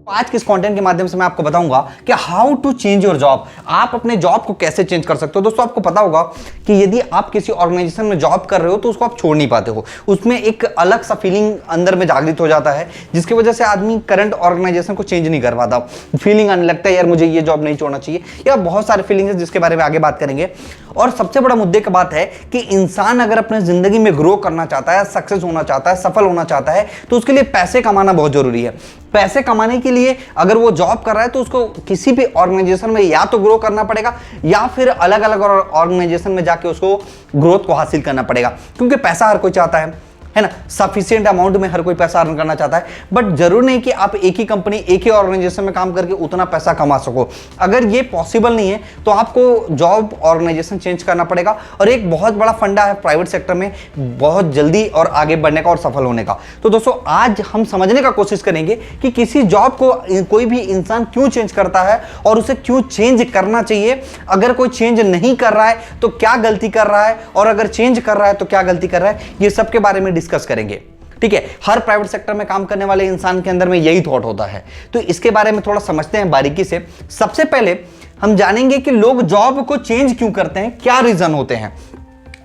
आज के इस कंटेंट के माध्यम से मैं आपको बताऊंगा कि how to change your job. आप अपने जॉब को कैसे चेंज कर सकते हो। दोस्तों आपको पता होगा कि यदि आप किसी ऑर्गेनाइजेशन में जॉब कर रहे हो तो उसको आप छोड़ नहीं पाते हो, उसमें एक अलग सा फीलिंग अंदर में जागृत हो जाता है जिसकी वजह से आदमी करंट ऑर्गेनाइजेशन को चेंज नहीं कर पाता। फीलिंग आने लगता है यार मुझे ये जॉब नहीं छोड़ना चाहिए, या बहुत सारे फीलिंग है जिसके बारे में आगे बात करेंगे। और सबसे बड़ा मुद्दे की बात है कि इंसान अगर अपने जिंदगी में ग्रो करना चाहता है, सक्सेस होना चाहता है, सफल होना चाहता है, तो उसके लिए पैसे कमाना बहुत जरूरी है। पैसे कमाने के लिए अगर वो जॉब कर रहा है तो उसको किसी भी ऑर्गेनाइजेशन में या तो ग्रो करना पड़ेगा या फिर अलग अलग ऑर्गेनाइजेशन में जाके उसको ग्रोथ को हासिल करना पड़ेगा, क्योंकि पैसा हर कोई चाहता है ना, सफिशिएंट अमाउंट में हर कोई पैसा अर्न करना चाहता है। बट जरूर नहीं कि आप एक ही कंपनी, एक ही ऑर्गेनाइजेशन में काम करके उतना पैसा कमा सको। अगर ये पॉसिबल नहीं है तो आपको जॉब ऑर्गेनाइजेशन चेंज करना पड़ेगा। और एक बहुत बड़ा फंडा है प्राइवेट सेक्टर में बहुत जल्दी और आगे बढ़ने का और सफल होने का। तो दोस्तों आज हम समझने का कोशिश करेंगे कि किसी जॉब को कोई भी इंसान क्यों चेंज करता है और उसे क्यों चेंज करना चाहिए। अगर कोई चेंज नहीं कर रहा है तो क्या गलती कर रहा है, और अगर चेंज कर रहा है तो क्या गलती कर रहा है, ये सब के बारे में डिस्कस करेंगे। ठीक है, हर प्राइवेट सेक्टर में काम करने वाले इंसान के अंदर में यही थॉट होता है। तो इसके बारे में थोड़ा समझते हैं बारीकी से। सबसे पहले हम जानेंगे कि लोग जॉब को चेंज क्यों करते हैं, क्या रीजन होते हैं।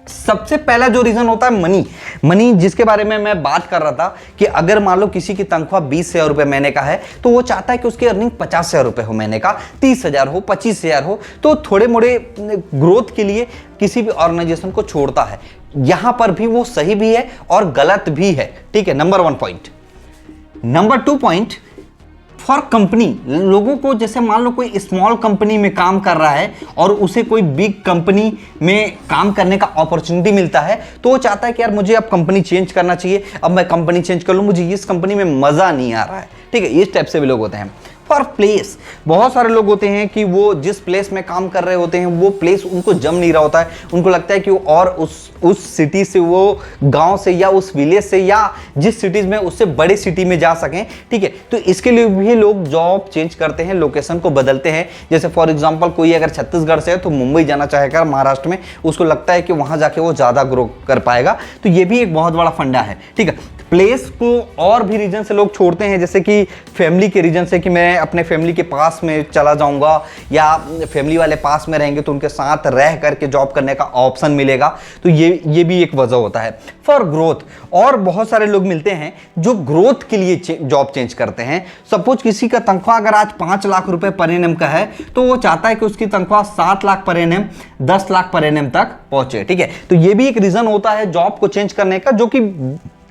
सबसे पहला जो रीजन होता है मनी, जिसके बारे में मैं बात कर रहा था कि अगर मान लो किसी की तनख्वाह 20,000 रुपए महीने का है तो वो चाहता है कि उसकी अर्निंग 50,000 रुपए हो महीने का, 30,000 हो, 25,000 हो। तो थोड़े मोड़े ग्रोथ के लिए किसी भी ऑर्गेनाइजेशन को छोड़ता है। यहां पर भी वो सही भी है और गलत भी है। ठीक है, number 1 point. Number 2 point, for company, लोगों को जैसे मान लो कोई स्मॉल कंपनी में काम कर रहा है और उसे कोई बिग कंपनी में काम करने का अपॉर्चुनिटी मिलता है तो वो चाहता है कि यार मुझे अब कंपनी चेंज करना चाहिए, अब मैं कंपनी चेंज कर लूं, मुझे इस कंपनी में मजा नहीं आ रहा है। ठीक है, इस टाइप से भी लोग होते हैं। फॉर प्लेस, बहुत सारे लोग होते हैं कि वो जिस प्लेस में काम कर रहे होते हैं वो प्लेस उनको जम नहीं रहा होता है। उनको लगता है कि वो और उस सिटी से, वो गांव से या उस विलेज से या जिस सिटीज में उससे बड़े सिटी में जा सकें। ठीक है, तो इसके लिए भी लोग जॉब चेंज करते हैं, लोकेशन को बदलते हैं। जैसे फॉर एग्जांपल कोई अगर छत्तीसगढ़ से है तो मुंबई जाना चाहेगा महाराष्ट्र में, उसको लगता है कि वहां जाके वो ज्यादा ग्रो कर पाएगा। तो ये भी एक बहुत बड़ा फंडा है। ठीक है, प्लेस को और भी रीजन से लोग छोड़ते हैं, जैसे कि फैमिली के रीजन से कि मैं अपने फैमिली के पास में चला जाऊंगा या फैमिली वाले पास में रहेंगे तो उनके साथ रह करके जॉब करने का ऑप्शन मिलेगा। तो ये भी एक वजह होता है। फॉर ग्रोथ, और बहुत सारे लोग मिलते हैं जो ग्रोथ के लिए जॉब चेंज करते हैं। सपोज किसी का तनख्वाह अगर आज 5 लाख रुपए पर एनम का है तो वो चाहता है कि उसकी तनख्वाह 7 lakh per annum, 10 lakh per annum तक पहुंचे। ठीक है, तो ये भी एक रीजन होता है जॉब को चेंज करने का, जो कि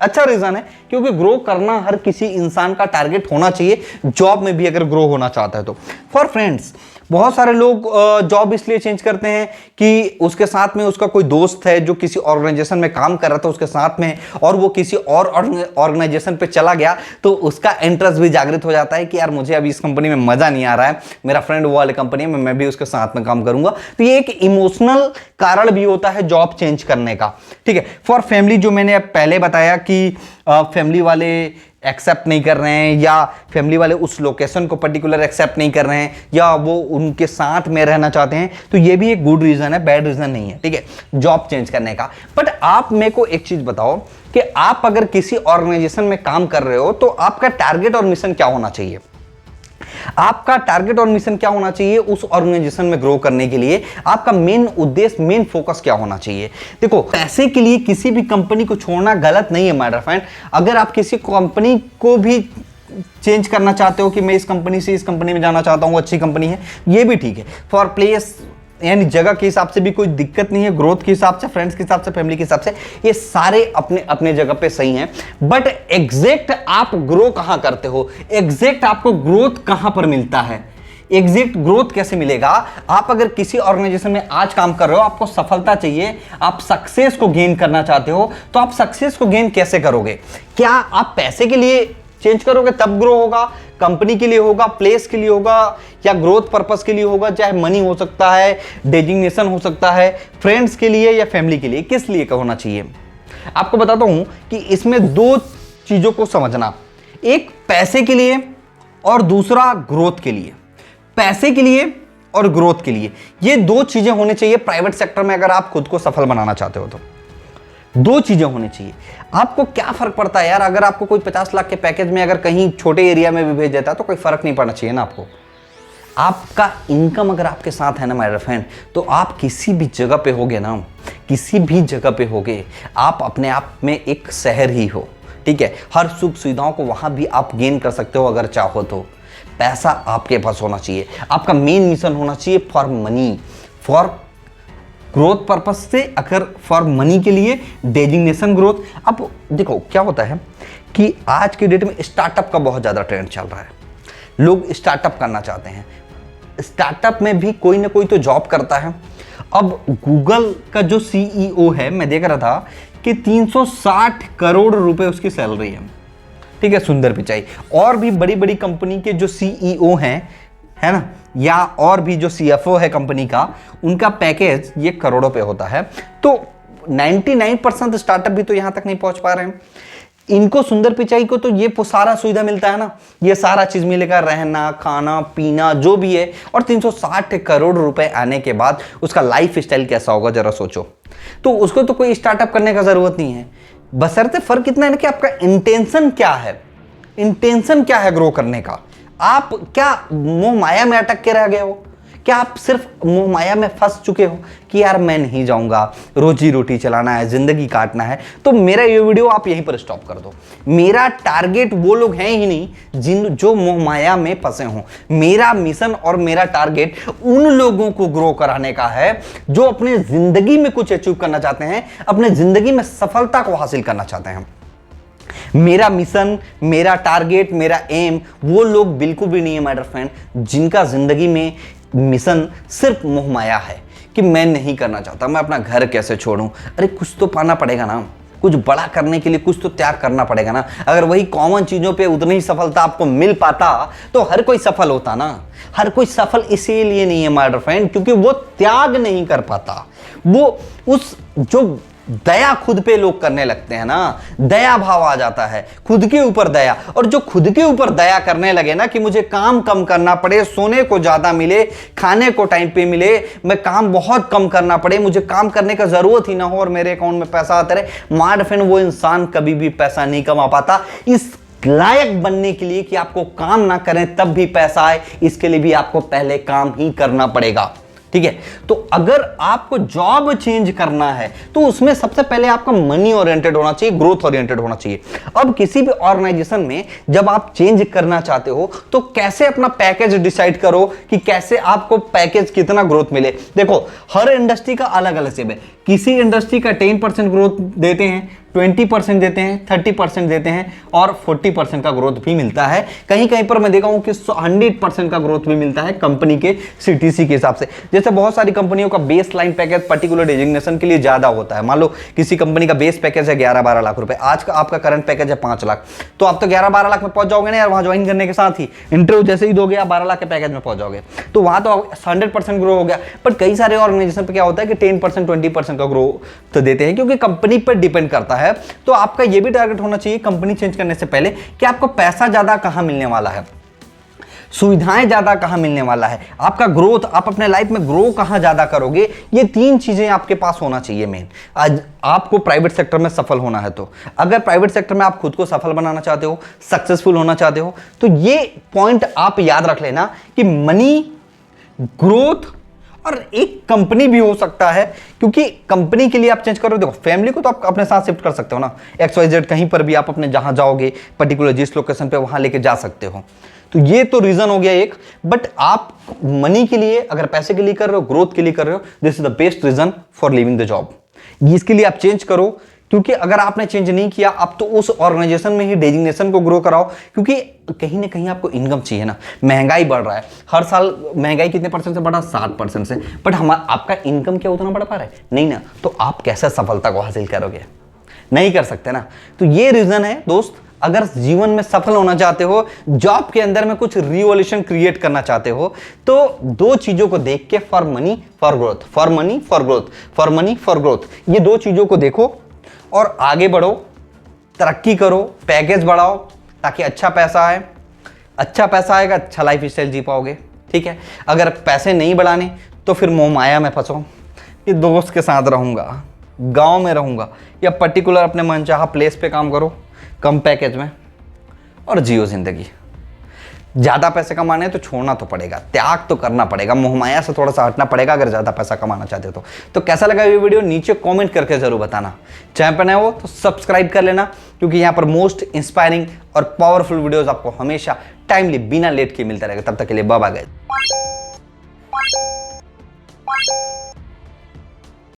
अच्छा रीजन है, क्योंकि ग्रो करना हर किसी इंसान का टारगेट होना चाहिए, जॉब में भी अगर ग्रो होना चाहता है तो। फॉर फ्रेंड्स, बहुत सारे लोग जॉब इसलिए चेंज करते हैं कि उसके साथ में उसका कोई दोस्त है जो किसी ऑर्गेनाइजेशन में काम कर रहा था उसके साथ में, और वो किसी और ऑर्गेनाइजेशन पे चला गया तो उसका इंटरेस्ट भी जागृत हो जाता है कि यार मुझे अभी इस कंपनी में मजा नहीं आ रहा है, मेरा फ्रेंड वो वाले कंपनी में, मैं भी उसके साथ में काम करूंगा। तो ये एक इमोशनल कारण भी होता है जॉब चेंज करने का। ठीक है, फॉर फैमिली, जो मैंने पहले बताया कि फैमिली वाले एक्सेप्ट नहीं कर रहे हैं या फैमिली वाले उस लोकेशन को पर्टिकुलर एक्सेप्ट नहीं कर रहे हैं या वो उनके साथ में रहना चाहते हैं, तो ये भी एक गुड रीजन है, बैड रीजन नहीं है। ठीक है, जॉब चेंज करने का। बट आप मेरे को एक चीज बताओ कि आप अगर किसी ऑर्गेनाइजेशन में काम कर रहे हो तो आपका टारगेट और मिशन क्या होना चाहिए। आपका टारगेट और मिशन क्या होना चाहिए उस ऑर्गेनाइजेशन में ग्रो करने के लिए। आपका मेन उद्देश्य, मेन फोकस क्या होना चाहिए। देखो, पैसे के लिए किसी भी कंपनी को छोड़ना गलत नहीं है माय डियर फ्रेंड। अगर आप किसी कंपनी को भी चेंज करना चाहते हो कि मैं इस कंपनी से इस कंपनी में जाना चाहता हूं, अच्छी कंपनी है, ये भी ठीक है। फॉर प्लेस यानी जगह के हिसाब से भी कोई दिक्कत नहीं है, ग्रोथ के हिसाब से, फ्रेंड्स के हिसाब से, फैमिली के हिसाब से, ये सारे अपने अपने जगह पे सही हैं। बट एग्जैक्ट आप ग्रो कहां करते हो, एग्जैक्ट आपको ग्रोथ कहां पर मिलता है, एग्जैक्ट ग्रोथ कैसे मिलेगा। आप अगर किसी ऑर्गेनाइजेशन में आज काम कर रहे हो, आपको सफलता चाहिए, आप सक्सेस को गेन करना चाहते हो, तो आप सक्सेस को गेन कैसे करोगे। क्या आप पैसे के लिए चेंज करोगे तब ग्रो होगा, कंपनी के लिए होगा, प्लेस के लिए होगा, या ग्रोथ पर्पस के लिए होगा, चाहे मनी हो सकता है, डेजिग्नेशन हो सकता है, फ्रेंड्स के लिए या फैमिली के लिए, किस लिए का होना चाहिए। आपको बताता हूं कि इसमें 2 चीजों को समझना, एक पैसे के लिए और दूसरा ग्रोथ के लिए। पैसे के लिए और ग्रोथ के लिए, ये 2 चीजें होनी चाहिए प्राइवेट सेक्टर में अगर आप खुद को सफल बनाना चाहते हो तो। दो चीजें होनी चाहिए। आपको क्या फर्क पड़ता है यार, अगर आपको कोई 50 लाख के पैकेज में अगर कहीं छोटे एरिया में भी भेज देता है तो कोई फर्क नहीं पड़ना चाहिए ना आपको। आपका इनकम अगर आपके साथ है ना माय फ्रेंड, तो आप किसी भी जगह पे होगे ना, किसी भी जगह पे होगे, आप अपने आप में एक शहर ही हो, ठीक है। हर सुख सुविधाओं को वहां भी आप गेन कर सकते हो अगर चाहो तो। पैसा आपके पास होना चाहिए, आपका मेन मिशन होना चाहिए for money, for growth purpose से, अगर फॉर मनी के लिए डेजिग्नेशन ग्रोथ। अब देखो क्या होता है कि आज के डेट में स्टार्टअप का बहुत ज़्यादा ट्रेंड चल रहा है, लोग स्टार्टअप करना चाहते हैं। स्टार्टअप में भी कोई ना कोई तो जॉब करता है। अब गूगल का जो सीईओ है, मैं देख रहा था कि 360 करोड़ रुपए उसकी सैलरी है, ठीक है, सुंदर पिचाई। और भी बड़ी बड़ी कंपनी के जो सीईओ हैं, है ना, या और भी जो सीएफओ है कंपनी का, उनका पैकेज ये करोड़ों पे होता है। तो 99% स्टार्टअप भी तो यहां तक नहीं पहुंच पा रहे हैं। इनको सुंदर पिचाई को तो ये सारा सुविधा मिलता है ना, ये सारा चीज मिलेगा, रहना खाना पीना जो भी है, और 360 करोड़ रुपए आने के बाद उसका लाइफ स्टाइल कैसा होगा जरा सोचो। तो उसको तो कोई स्टार्टअप करने का जरूरत नहीं है, बशर्ते फर्क इतना है ना कि आपका इंटेंशन क्या है, इंटेंशन क्या है ग्रो करने का। आप क्या मोह माया में अटक के रह गए हो, क्या आप सिर्फ मोह माया में फंस चुके हो कि यार मैं नहीं जाऊंगा, रोजी रोटी चलाना है, जिंदगी काटना है, तो मेरा ये वीडियो आप यहीं पर स्टॉप कर दो। मेरा टारगेट वो लोग हैं ही नहीं जो मोह माया में फंसे हों। मेरा मिशन और मेरा टारगेट उन लोगों को ग्रो कराने का है जो अपने जिंदगी में कुछ अचीव करना चाहते हैं, अपने जिंदगी में सफलता को हासिल करना चाहते हैं। मेरा मिशन, मेरा टारगेट, मेरा एम वो लोग बिल्कुल भी नहीं है माय फ्रेंड, जिनका जिंदगी में मिशन सिर्फ मोह माया है कि मैं नहीं करना चाहता, मैं अपना घर कैसे छोड़ूं। अरे कुछ तो पाना पड़ेगा ना, कुछ बड़ा करने के लिए कुछ तो त्याग करना पड़ेगा ना। अगर वही कॉमन चीजों पे उतनी ही सफलता आपको मिल पाता तो हर कोई सफल होता ना। हर कोई सफल इसीलिए नहीं है माय फ्रेंड क्योंकि वो त्याग नहीं कर पाता। वो उस जो दया खुद पे लोग करने लगते हैं ना, दया भाव आ जाता है, खुद के ऊपर दया। और जो खुद के ऊपर दया करने लगे ना कि मुझे काम कम करना पड़े, सोने को ज्यादा मिले, खाने को टाइम पे मिले, मैं काम बहुत कम करना पड़े, मुझे काम करने का जरूरत ही ना हो और मेरे अकाउंट में पैसा आता रहे, माय फ्रेंड वो इंसान कभी भी पैसा नहीं कमा पाता। इस लायक बनने के लिए कि आपको काम ना करें तब भी पैसा आए, इसके लिए भी आपको पहले काम ही करना पड़ेगा, ठीक है। तो अगर आपको जॉब चेंज करना है तो उसमें सबसे पहले आपका मनी ओरिएंटेड होना चाहिए, ग्रोथ ओरिएंटेड होना चाहिए। अब किसी भी ऑर्गेनाइजेशन में जब आप चेंज करना चाहते हो तो कैसे अपना पैकेज डिसाइड करो कि कैसे आपको पैकेज कितना ग्रोथ मिले। देखो हर इंडस्ट्री का अलग अलग सेब है, किसी इंडस्ट्री का 10% ग्रोथ देते हैं, 20% देते हैं, 30% देते हैं और 40% का ग्रोथ भी मिलता है। कहीं कहीं पर मैं देखा हूं कि 100% का ग्रोथ भी मिलता है कंपनी के सीटीसी के हिसाब से। जैसे बहुत सारी कंपनियों का base line package particular designation के लिए ज्यादा होता है। मान लो किसी कंपनी का बेस पैकेज है 11-12 लाख रुपए, आज का आपका करंट पैकेज है 5 लाख, तो आप तो 11-12 लाख में पहुंच जाओगे ना यार। वहां ज्वाइन करने के साथ ही इंटरव्यू जैसे ही दोगे आप 12 लाख के पैकेज में पहुंच जाओगे, तो वहां तो 100% ग्रो हो गया। बट कई सारे ऑर्गेनाइजेशन पे क्या होता है कि 10% 20% का ग्रो तो देते हैं क्योंकि कंपनी पर डिपेंड करता है। तो आपका यह भी टारगेट होना चाहिए कंपनी चेंज करने से पहले कि आपको पैसा ज्यादा कहां मिलने वाला है, सुविधाएं ज्यादा कहां मिलने वाला है, आपका ग्रोथ, आप अपने लाइफ में ग्रो कहां ज्यादा करोगे। ये 3 चीजें आपके पास होना चाहिए मेन। आज आपको प्राइवेट सेक्टर में सफल होना है तो अगर प्राइवेट सेक्टर में आप खुद को सफल बनाना चाहते हो, सक्सेसफुल होना चाहते हो, तो ये पॉइंट आप याद रख लेना कि मनी, ग्रोथ और एक कंपनी भी हो सकता है। क्योंकि कंपनी के लिए आप चेंज करो, देखो फैमिली को तो आप अपने साथ शिफ्ट कर सकते हो ना, XYZ कहीं पर भी आप अपने जहां जाओगे पर्टिकुलर जिस लोकेशन पे वहां लेके जा सकते हो। तो ये तो रीजन हो गया एक। बट आप मनी के लिए, अगर पैसे के लिए कर रहे हो, ग्रोथ के लिए कर रहे हो, this is the best reason for living the job. इसके लिए आप चेंज करो, क्योंकि अगर आपने चेंज नहीं किया आप तो उस ऑर्गेनाइजेशन में ही डेजिग्नेशन को ग्रो कराओ, क्योंकि कहीं ना कहीं आपको इनकम चाहिए ना। महंगाई बढ़ रहा है हर साल, महंगाई कितने % से बढ़ा, 60% से, बट आपका इनकम क्या उतना बढ़ पा रहा है नहीं ना, तो आप कैसे सफलता को हासिल करोगे, नहीं कर सकते ना। तो ये रीजन है दोस्त, अगर जीवन में सफल होना चाहते हो, जॉब के अंदर में कुछ रिवॉल्यूशन क्रिएट करना चाहते हो, तो 2 चीजों को देख के, for money for growth, for money for growth, for money for growth, ये 2 चीजों को देखो और आगे बढ़ो, तरक्की करो, पैकेज बढ़ाओ ताकि अच्छा पैसा आए। अच्छा पैसा आएगा, अच्छा लाइफ स्टाइल जी पाओगे, ठीक है। अगर पैसे नहीं बढ़ाने तो फिर मोह माया में फंसो, ये दोस्त के साथ रहूंगा, गांव में रहूंगा, या पर्टिकुलर अपने मनचाहा प्लेस पे काम करो कम पैकेज में और जियो जिंदगी। ज्यादा पैसे कमाने तो छोड़ना तो पड़ेगा, त्याग तो करना पड़ेगा, मोहमाया से थोड़ा सा हटना पड़ेगा अगर ज्यादा पैसा कमाना चाहते हो तो कैसा लगा ये वीडियो नीचे कमेंट करके जरूर बताना। चैनल पर नए हो तो सब्सक्राइब कर लेना, क्योंकि यहाँ पर मोस्ट इंस्पायरिंग और पावरफुल वीडियोस आपको हमेशा टाइमली बिना लेट के मिलता रहेगा। तब तक के लिए बाय बाय गाइस।